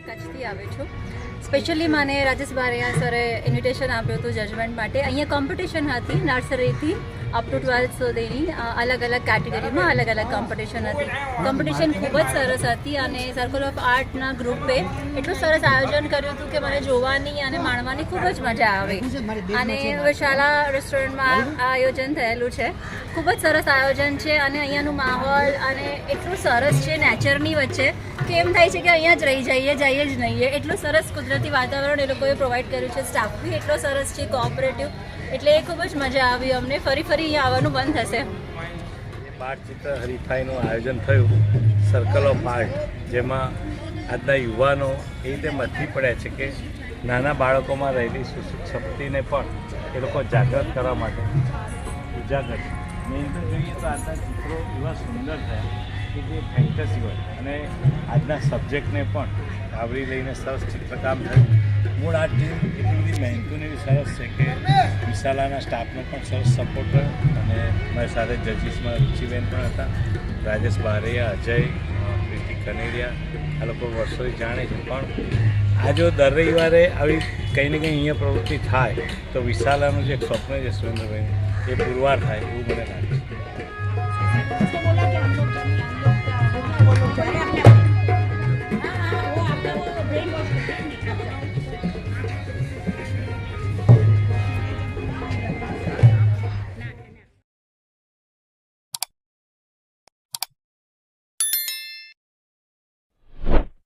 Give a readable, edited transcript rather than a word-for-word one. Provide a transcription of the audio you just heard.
કચ્છથી આવી છું. સ્પેશિયલી મને રાજેશ બારૈયા સરે ઇન્વિટેશન આપ્યું હતું જજમેન્ટ માટે. અહીંયા કોમ્પિટિશન હતી નર્સરીથી અપ ટુ 12th સુધીની અલગ અલગ કેટેગરીમાં અલગ અલગ કોમ્પિટિશન હતી. કોમ્પિટિશન ખૂબ જ સરસ હતી અને સર્કલ ઓફ આર્ટના ગ્રુપે એટલું સરસ આયોજન કર્યું હતું કે મને જોવાની અને માણવાની ખૂબ જ મજા આવી. અને વિશાલા રેસ્ટોરન્ટમાં આ આયોજન થયેલું છે. ખૂબ જ સરસ આયોજન છે અને અહીંયાનું માહોલ અને એટલું સરસ છે નેચરની વચ્ચે કે એમ થાય છે કે અહીંયા જ રહી જઈએ જ નહીં. એટલું સરસ કુદરતી વાતાવરણ એ લોકોએ પ્રોવાઈડ કર્યું છે. સ્ટાફ બી એટલો સરસ છે, કોઓપરેટિવ. એટલે એ ખૂબ જ મજા આવી અમને. ફરી અહીંયા આવવાનું બંધ થશે. બાળચિત્ર હરીફાઈનું આયોજન થયું સર્કલ ઓફ આર્ટ, જેમાં આજના યુવાનો એ રીતે મથી પડ્યા છે કે નાના બાળકોમાં રહેલી શક્તિને પણ એ લોકો જાગૃત કરવા માટે ઉજાગર. મેં જોઈએ તો આજના ચિત્રો એવા સુંદર થયા કે જે ફેન્ટસી હોય અને આજના સબ્જેક્ટને પણ આવરી લઈને સરસ ચિત્રકામ થયું. મૂળ આ ટીમ એટલી બધી મહેનતુને એવી સરસ છે કે વિશાલાના સ્ટાફનો પણ સરસ સપોર્ટ રહ્યો અને મારી સાથે જજીસમાં રુચિબેન પણ હતા, રાજેશ બારૈયા, અજય, પ્રીતિ કનેરિયા. આ લોકો વર્ષોથી જાણે છે. પણ આ જો દર રવિવારે આવી કંઈ ને કંઈ અહીંયા પ્રવૃત્તિ થાય તો વિશાલાનું જે સ્વપ્ન છે સુરેન્દ્રભાઈનું એ પુરવાર થાય એવું મને લાગે છે.